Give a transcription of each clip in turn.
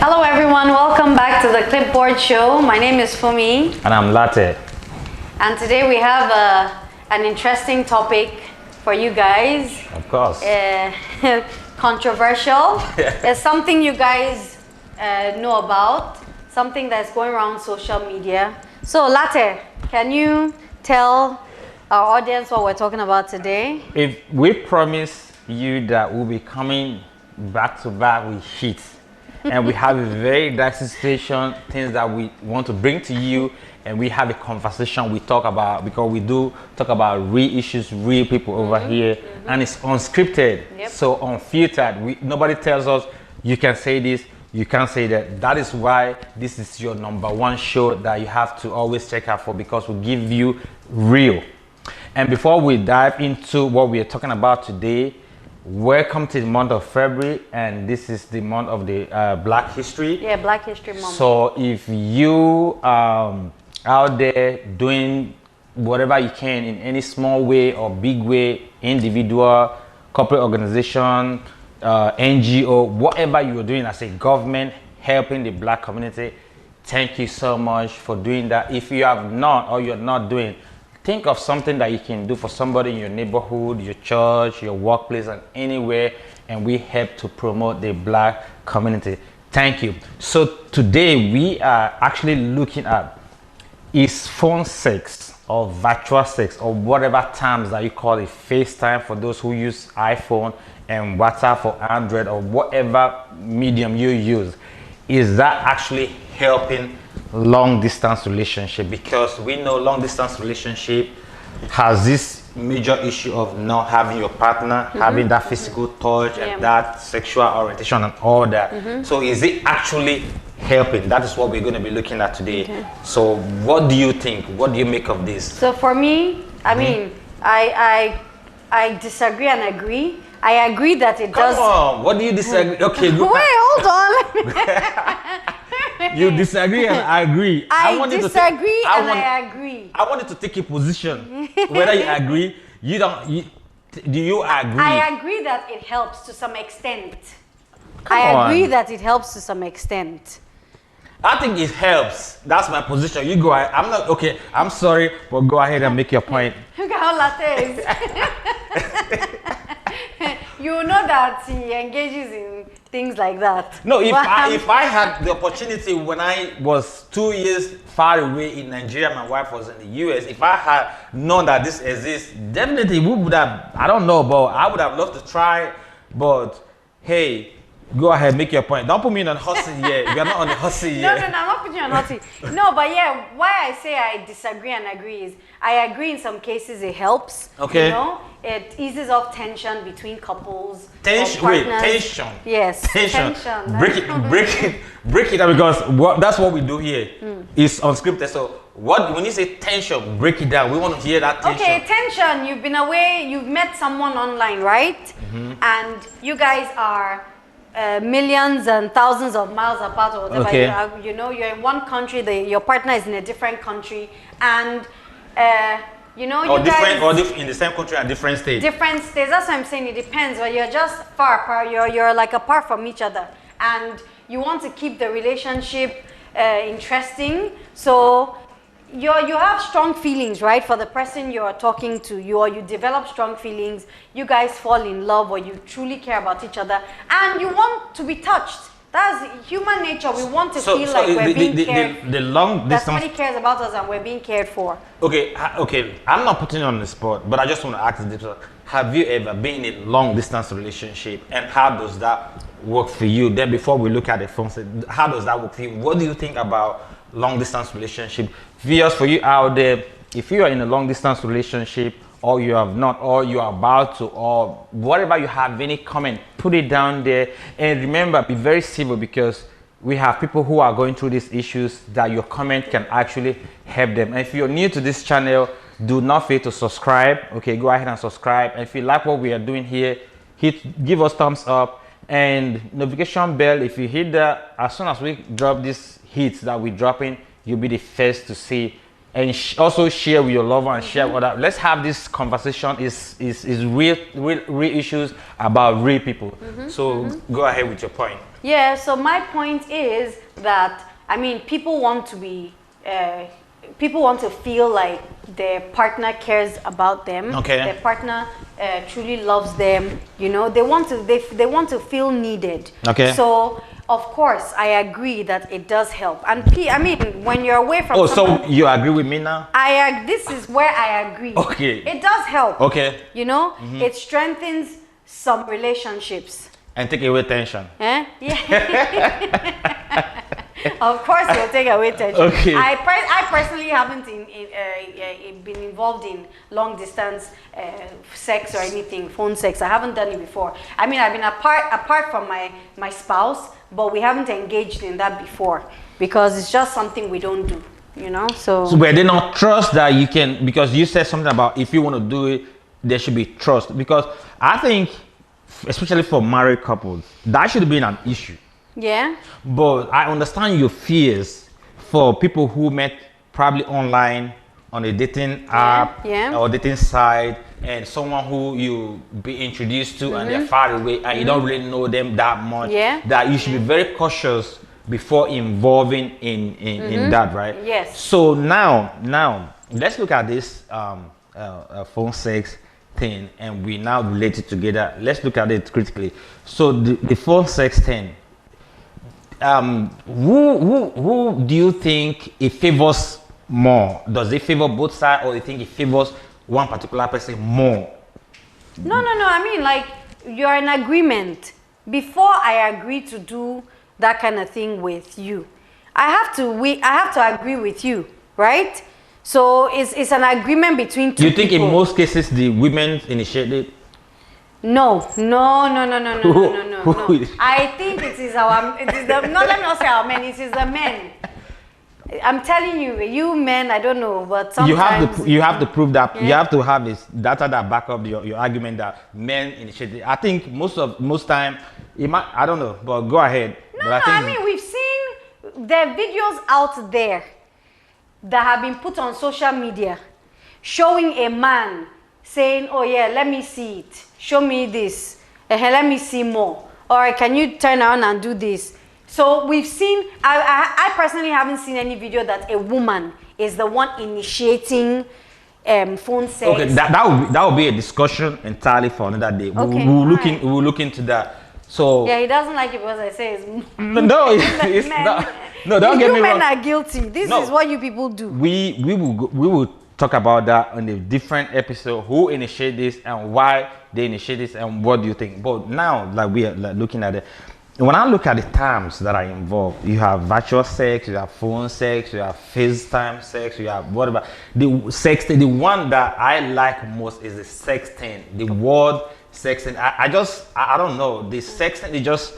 Hello everyone, welcome back to the Clipboard Show. My name is Funmi. And I'm Lateh. And today we have an interesting topic for you guys. Of course. Controversial. It's something you guys know about, something that's going around social media. So Lateh, can you tell our audience what we're talking about today? If we promise you that we'll be coming back to back with heat, and we have a very dicey situation, things that we want to bring to you, and we have a conversation we talk about, because we do talk about real issues, real people over here, and it's unscripted, so unfiltered. Nobody tells us you can say this, you can't say that. That is why this is your #1 show that you have to always check out for, because we give you real. And before we dive into what we are talking about today, welcome to the month of February, and this is the month of the Black History. Yeah, Black History Month. So if you out there doing whatever you can in any small way or big way, individual, corporate organization, NGO, whatever you are doing as a government helping the Black community, thank you so much for doing that. If you have not, or you're not doing, think of something that you can do for somebody in your neighborhood, your church, your workplace, and anywhere, and we help to promote the Black community. Thank you. So today we are actually looking at, is phone sex or virtual sex, or whatever terms that you call it, FaceTime for those who use iPhone, and WhatsApp for Android, or whatever medium you use, is that actually helping long distance relationship? Because we know long distance relationship has this major issue of not having your partner, having that physical touch and that sexual orientation and all that. So is it actually helping? That is what we're going to be looking at today. So what do you think? What do you make of this? So for me, I mean, I disagree and agree. I agree that it does. Come on, what do you disagree? Okay, Wait, hold on. You disagree and I agree. I disagree and I agree. I wanted to take a position. Whether you agree, you don't. Do you agree? I agree that it helps to some extent. Come I agree on. that it helps to some extent. I think it helps. That's my position. You go ahead. I'm not okay. I'm sorry, but go ahead and make your point. Look at how Lateh is. You know that he engages in things like that. No, if I had the opportunity when I was 2 years far away in Nigeria, my wife was in the US. If I had known that this exists, definitely we would have. I don't know, but I would have loved to try. But hey, go ahead, make your point. Don't put me on hot seat yet. You're not on the hot seat yet. No, I'm not putting you on hot seat. No, but yeah, why I say I disagree and agree is I agree in some cases it helps. Okay. You know, it eases off tension between couples. Tension. or Wait, partners. tension. Yes. Tension. Tension. Break it down, because that's what we do here. It's unscripted. So when you say tension, break it down. We want to hear that tension. Okay, tension. You've been away. You've met someone online, right? And you guys are millions and thousands of miles apart, or whatever. Okay. You know, you're in one country. Your partner is in a different country, and you know, Or you different, guys, or in the same country at different states. different states. That's what I'm saying. It depends. But you're just far apart. You're like apart from each other, and you want to keep the relationship interesting. So you have strong feelings, right, for the person you're talking to. You develop strong feelings. You guys fall in love, or you truly care about each other, and you want to be touched. That's human nature. We want to feel like we're being cared. The long That distance. somebody cares about us and we're being cared for. Okay. I'm not putting you on the spot, but I just want to ask this: have you ever been in a long distance relationship, and how does that work for you? Then, before we look at the phone, how does that work for you? What do you think about long distance relationship? Viewers, for you out there, if you are in a long distance relationship, or you have not, or you are about to, or whatever you have, any comment, put it down there. And remember, be very civil, because we have people who are going through these issues that your comment can actually help them. And if you're new to this channel, do not fail to subscribe. Okay, go ahead and subscribe. And if you like what we are doing here, give us thumbs up and notification bell. If you hit that, as soon as we drop these hits that we're dropping, you'll be the first to see and also share with your lover and share with other. Let's have this conversation. Is real issues about real people. So go ahead with your point. Yeah. So my point is that I mean, people want to be. People want to feel like their partner cares about them. Okay. Their partner truly loves them. You know, they want to feel needed. Okay. So of course, I agree that it does help. And I mean, when you're away from so you agree with me now? This is where I agree. Okay. It does help. Okay. You know, it strengthens some relationships. And take away tension. Eh? Yeah. Of course, you'll take away tension. Okay. I personally haven't been involved in long distance sex or anything, phone sex. I haven't done it before. I mean, I've been apart from my spouse, but we haven't engaged in that before because it's just something we don't do, you know. So where they not trust that you can, because you said something about if you want to do it, there should be trust. Because I think, especially for married couples, that should be an issue. yeah. But I understand your fears for people who met probably online on a dating app yeah. or dating site, and someone who you be introduced to and they're far away and you don't really know them that much. Yeah. That you should be very cautious before involving in that, right? Yes. So now let's look at this phone sex thing, and we now relate it together. Let's look at it critically. So the phone sex thing. Who do you think it favors more? Does it favor both sides, or do you think it favors one particular person more? No. I mean, like, you're in agreement. Before I agree to do that kind of thing with you, I have to agree with you, right? So it's an agreement between two You think people. in most cases the women initiate it? No. I think it is the no, let me not say our men, it is the men. I'm telling you men, I don't know, but sometimes you have to prove that. Yeah. You have to have this data that back up your argument that men initiate it. I think most time it might, I don't know, but go ahead. No, I mean, we've seen the videos out there that have been put on social media showing a man saying, oh yeah, let me see it, show me this, let me see more, or can you turn around and do this? So we've seen, I personally haven't seen any video that a woman is the one initiating phone sex. Okay, that would be a discussion entirely for another day. Okay, We'll look into that. So yeah, he doesn't like it because I say it's no, it's men. not. No, don't get me You wrong. men are guilty. This is what you people do. We will talk about that on a different episode. Who initiate this and why they initiate this and what do you think? But now, like we are looking at it, when I look at the terms that are involved, you have virtual sex, you have phone sex, you have FaceTime sex, you have whatever. The sex, the one that I like most is the sexting. The word sexting. I don't know. The sexting, they just.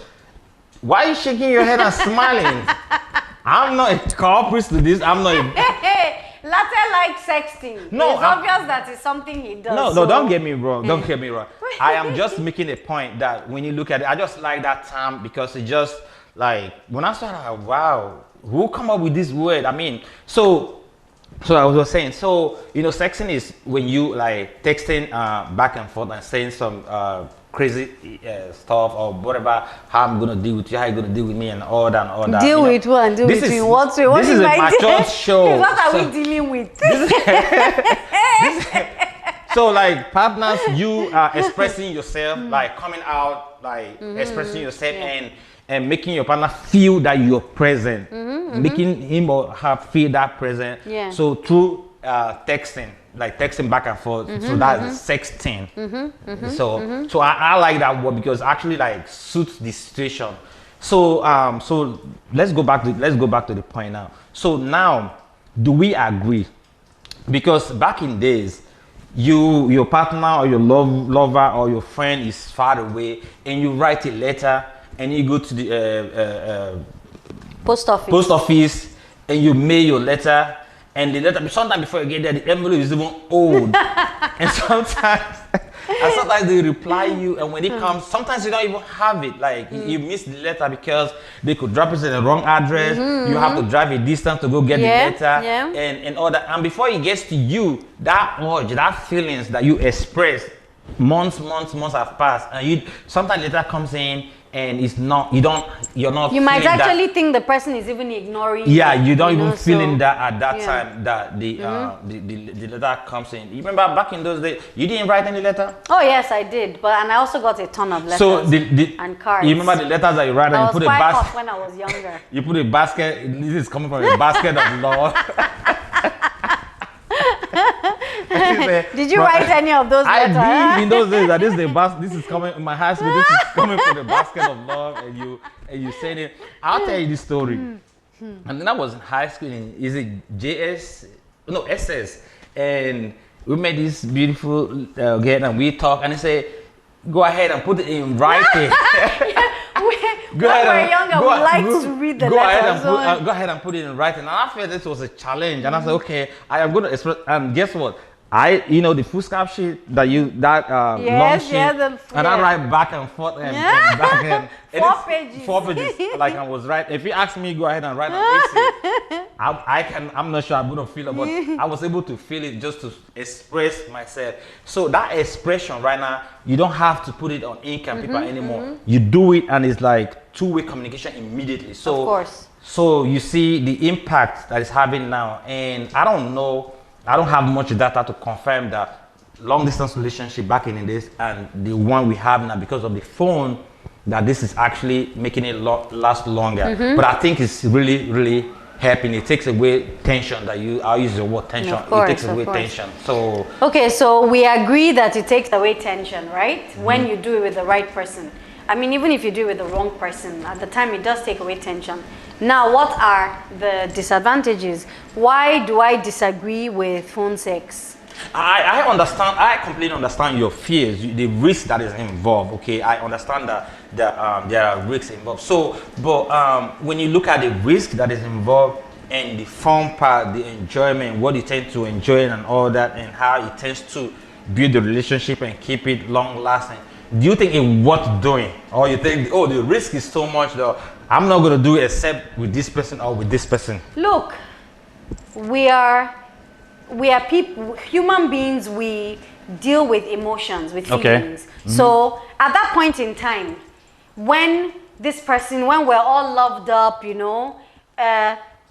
Why are you shaking your head and smiling? I'm not a culprit to this. I'm not. Lateh likes sexting. No, It's obvious that it's something he does. No, so. don't get me wrong. Don't get me wrong. I am just making a point that when you look at it, I just like that term because it just like when I started, wow, who come up with this word? I mean, so I was saying, so you know, sexting is when you like texting back and forth and saying some crazy stuff or whatever, how I'm gonna deal with you, how you gonna deal with me, and all that. Deal with who and deal with you. What this is a mature show. What are we dealing with? So like partners, you are expressing yourself, like coming out, like expressing yourself and making your partner feel that you're present, making him or her feel that present. Yeah. So through texting, like texting back and forth. So that's sexting. So I like that word because actually like suits the situation. So so let's go back to the point now. So now, do we agree? Because back in days, your partner or your lover or your friend is far away, and you write a letter and you go to the Post office and you mail your letter. And the letter, sometimes before you get there, the envelope is even old. And And sometimes they reply you, and when it comes, sometimes you don't even have it. Like you miss the letter because they could drop it in the wrong address. You have to drive a distance to go get the letter, and all that. And before it gets to you, that urge, that feelings that you express, months have passed, and you sometimes letter comes in. And it's not, you're not. You might actually think the person is even ignoring. Yeah, you don't know, even feeling that at that time that the letter comes in. You remember back in those days, you didn't write any letter? Oh yes, I did, and I also got a ton of letters. So and cards. You remember the letters that you write and you put a basket when I was younger. You put a basket. This is coming from a basket of love. Did you write any of those letters? I did in those days that this is coming in my high school. This is coming from the basket of love, and you said it. I'll tell you this story. And then I was in high school is it SS, and we met this beautiful girl, and we talked, and he said, "Go ahead and put it in writing." When we were younger, we liked to read the letters. Go ahead and put it in writing. And I felt this was a challenge. And I said, okay, I am going to express. And guess what? The foolscap sheet long sheet. And I write back and forth and back and 4 pages. 4 pages. Like I was right. If you ask me, go ahead and write an essay. I'm not sure I'm going to feel it, but I was able to feel it just to express myself. So that expression right now, you don't have to put it on ink and paper anymore. You do it, and it's like two-way communication immediately. So, of course. So you see the impact that it's having now, and I don't know. I don't have much data to confirm that long distance relationship back in the days and the one we have now because of the phone, that this is actually making it last longer. But I think it's really, really helping. It takes away tension I'll use the word tension. It takes away tension. So okay, so we agree that it takes away tension, right? When you do it with the right person. I mean, even if you do it with the wrong person, at the time it does take away tension. Now, what are the disadvantages? Why do I disagree with phone sex? I understand. I completely understand your fears, the risk that is involved. Okay, I understand that there are risks involved. So, but when you look at the risk that is involved and the fun part, the enjoyment, what you tend to enjoy and all that, and how it tends to build the relationship and keep it long lasting, do you think it's worth doing, or you think, oh, the risk is so much though, I'm not going to do it except with this person or with this person? Look, we are people, human beings. We deal with emotions, with feelings. So at that point in time, when we're all loved up,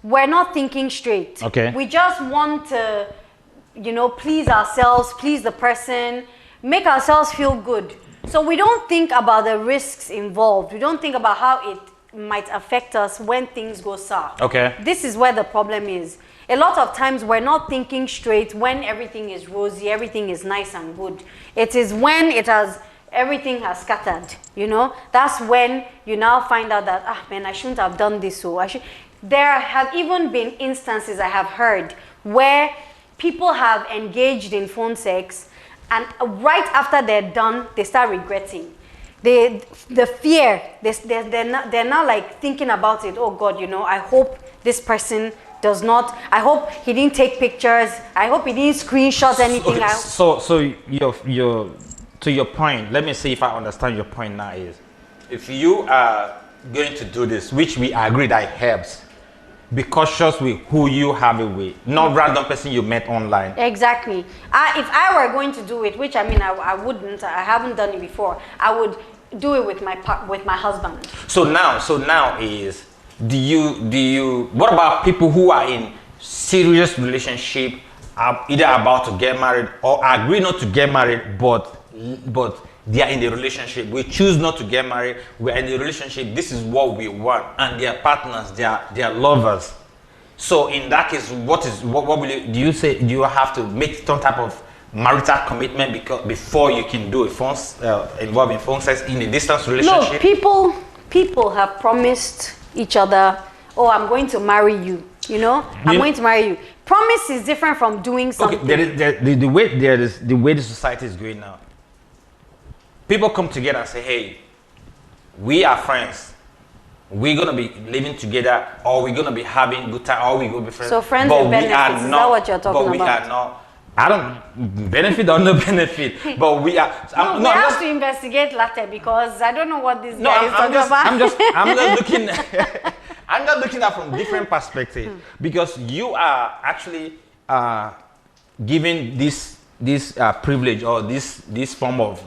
we're not thinking straight. We just want to, please ourselves, please the person, make ourselves feel good. So we don't think about the risks involved. We don't think about how it might affect us when things go sour. This is where the problem is. A lot of times we're not thinking straight when everything is rosy, everything is nice and good. It is when everything has scattered, that's when you now find out that, I shouldn't have done this. So there have even been instances I have heard where people have engaged in phone sex, and right after they're done, they start regretting. The fear, they're now like thinking about it. Oh God, I hope this person does not. I hope he didn't take pictures. I hope he didn't screenshot anything. Okay, so your to your point. Let me see if I understand your point now. Is if you are going to do this, which we agree that it helps, be cautious with who you have it with, not random person you met online. Exactly. If I were going to do it, which I wouldn't, I haven't done it before, I would do it with my husband. So now is, do you what about people who are in serious relationship, are either about to get married or agree not to get married, but they are in the relationship? We choose not to get married. We're in the relationship. This is what we want, and they are partners. They are lovers. So in that case, what will do you say? Do you have to make some type of marital commitment before you can do involving phone sex in a distance relationship? No, people have promised each other, oh, I'm going to marry you. I'm going to marry you. Promise is different from doing something. Okay, the way the society is going now. People come together and say, hey, we are friends. We're going to be living together, or we're going to be having good time, or we're going to be friends. So friends with benefits, is that what you're talking about? But we are not I don't benefit or no benefit, but we are. No, we have to investigate Lateh because I don't know what this guy is talking about. I'm just looking. I'm just looking at from different perspective because you are actually giving this privilege or this form of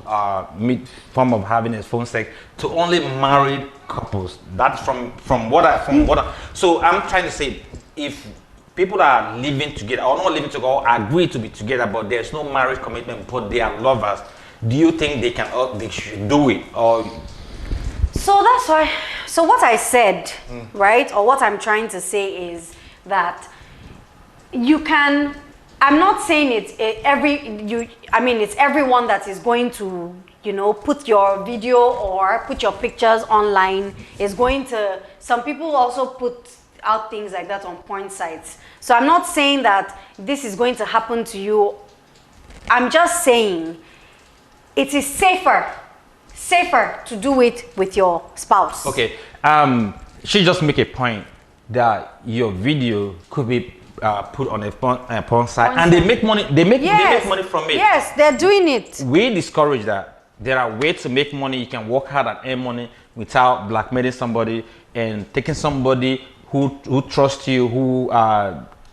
having a phone sex to only married couples. That's from what I. So I'm trying to say, if people are living together or not living together or agree to be together, but there's no marriage commitment, but they are lovers, do you think they should do it? Or so that's why. So what I said, right, or what I'm trying to say is that you can. I'm not saying it's everyone that is going to, put your video or put your pictures online is going to. Some people also put out things like that on porn sites. So I'm not saying that this is going to happen to you. I'm just saying it is safer to do it with your spouse. Okay. She just make a point that your video could be put on a porn site, and they make money. They make money from it. Yes, they're doing it. We discourage that. There are ways to make money. You can work hard and earn money without blackmailing somebody and taking somebody who trusts you, who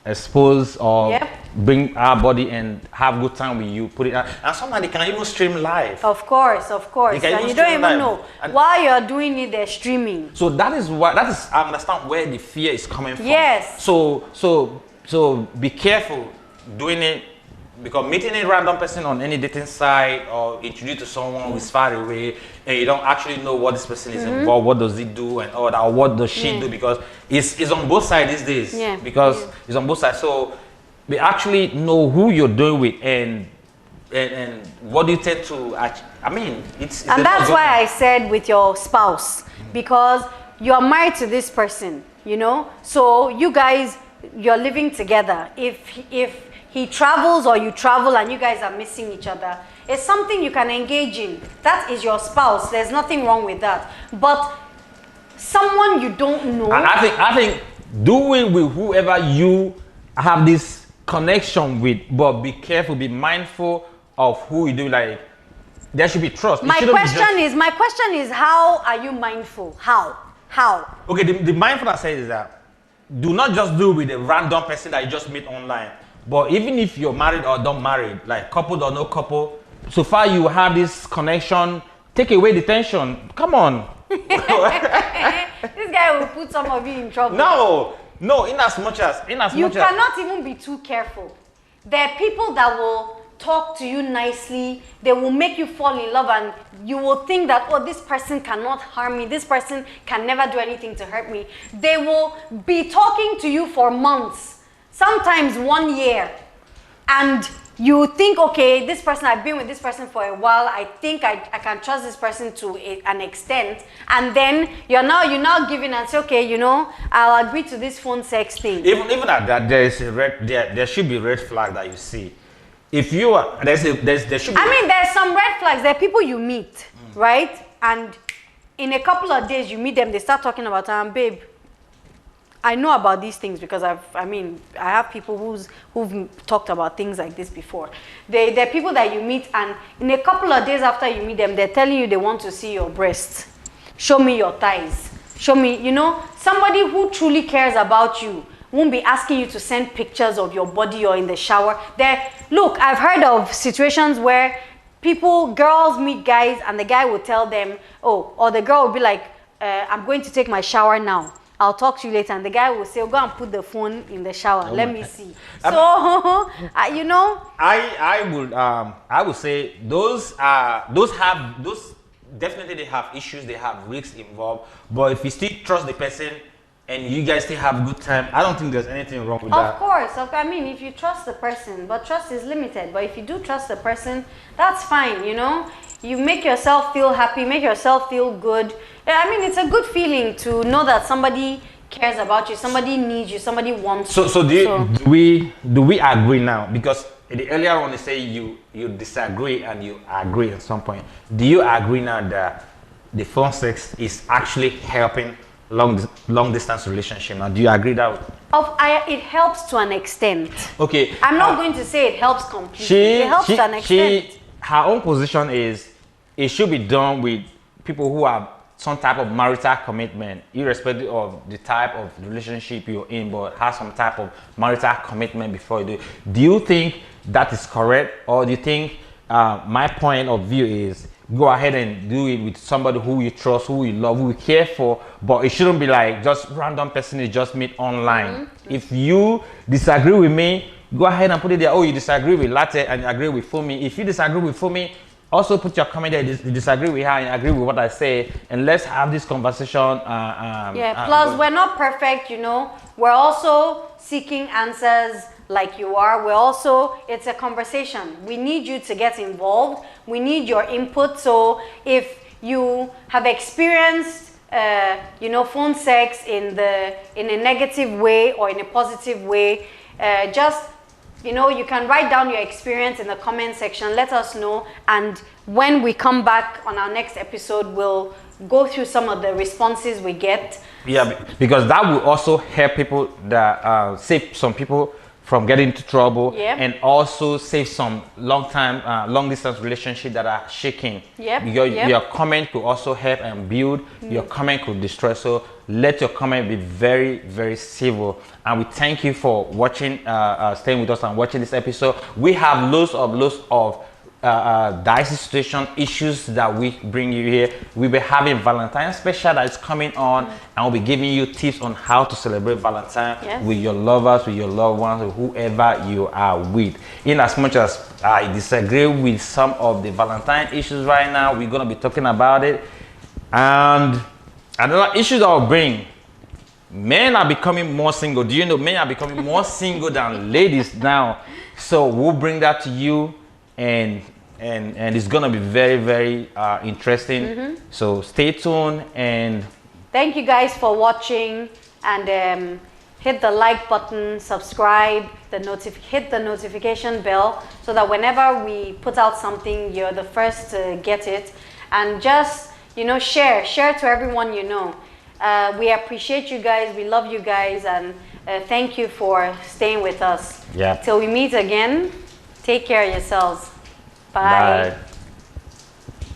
expose or bring our body and have good time with you, put it out. And somebody can even stream live. Of course. And you don't even know. While you're doing it, they're streaming. So that is I understand where the fear is coming from. Yes. So be careful doing it, because meeting a random person on any dating site or introduce to someone who's far away and you don't actually know what this person is involved, what does he do and all that, or what does she do, because it's on both sides these days. Yeah. Because it's on both sides. So we actually know who you're doing with and what do you tend to it's and that's why I said with your spouse, because you're married to this person, so you guys, you're living together. If he travels or you travel and you guys are missing each other, it's something you can engage in. That is your spouse. There's nothing wrong with that. But someone you don't know. And I think do it with whoever you have this connection with, but be careful, be mindful of who you do. Like, there should be trust. My question is, how are you mindful? How? Okay, the mindfulness says is that do not just do with a random person that you just meet online. But even if you're married or not married, like couple or no couple, so far you have this connection, take away the tension. Come on. This guy will put some of you in trouble. No, in as much as you cannot even be too careful. There are people that will talk to you nicely, they will make you fall in love, and you will think that, oh, this person cannot harm me, this person can never do anything to hurt me. They will be talking to you for months, sometimes 1 year, and you think, okay, this person, I've been with this person for a while, I think I can trust this person to an extent, and then you're now giving and say, okay, I'll agree to this phone sex thing. Even at that, there should be red flag that you see. If you are, there should be. There's some red flags. There are people you meet, right? And in a couple of days, you meet them, they start talking about, babe, I know about these things because I have people who've talked about things like this before. There are people that you meet, and in a couple of days after you meet them, they're telling you they want to see your breasts. Show me your thighs. Show me, somebody who truly cares about you won't be asking you to send pictures of your body or in the shower. Look, I've heard of situations where girls meet guys and the guy will tell them, or the girl will be like, I'm going to take my shower now. I'll talk to you later. And the guy will say, go and put the phone in the shower. Let me see. So, I would say those definitely they have issues, they have risks involved. But if you still trust the person, and you guys still have a good time, I don't think there's anything wrong with that. Of course. If you trust the person, but trust is limited. But if you do trust the person, that's fine, You make yourself feel happy, make yourself feel good. It's a good feeling to know that somebody cares about you, somebody needs you, somebody wants you. So do we agree now? Because earlier on they say you disagree and you agree at some point. Do you agree now that the phone sex is actually helping long distance relationship? Now, do you agree that? It helps to an extent. Okay. I'm not going to say it helps completely. It helps to an extent. Her own position is it should be done with people who have some type of marital commitment, irrespective of the type of relationship you're in, but have some type of marital commitment before you do it. Do you think that is correct, or do you think my point of view is go ahead and do it with somebody who you trust, who you love, who you care for, but it shouldn't be like just random person you just meet online. If you disagree with me, go ahead and put it there. Oh, you disagree with Lateh and you agree with Funmi. If you disagree with Funmi, also put your comment there. You disagree with her and agree with what I say, and let's have this conversation. Plus, we're not perfect, you know. We're also seeking answers like you are. It's a conversation. We need you to get involved. We need your input. So if you have experienced phone sex in a negative way or in a positive way, you can write down your experience in the comment section. Let us know, and when we come back on our next episode, we'll go through some of the responses we get. Yeah, because that will also help people that save some people from getting into trouble, and also save some long distance relationship that are shaking. Your comment could also help and build. Your comment could destroy. So let your comment be very, very civil. And we thank you for watching, staying with us and watching this episode. We have loads of dicey situation issues that we bring you here. We'll be having Valentine's special that is coming on, and we'll be giving you tips on how to celebrate Valentine with your lovers, with your loved ones, with whoever you are with. In as much as I disagree with some of the Valentine issues right now, we're going to be talking about it. And another issue that I'll bring, men are becoming more single. Do you know men are becoming more single than ladies now? So we'll bring that to you, and it's gonna be very, very interesting. So stay tuned, and thank you guys for watching, and hit the like button, subscribe, hit the notification bell, so that whenever we put out something, you're the first to get it. And just share to everyone you know. We appreciate you guys, we love you guys, and thank you for staying with us. Till we meet again, take care of yourselves. Bye.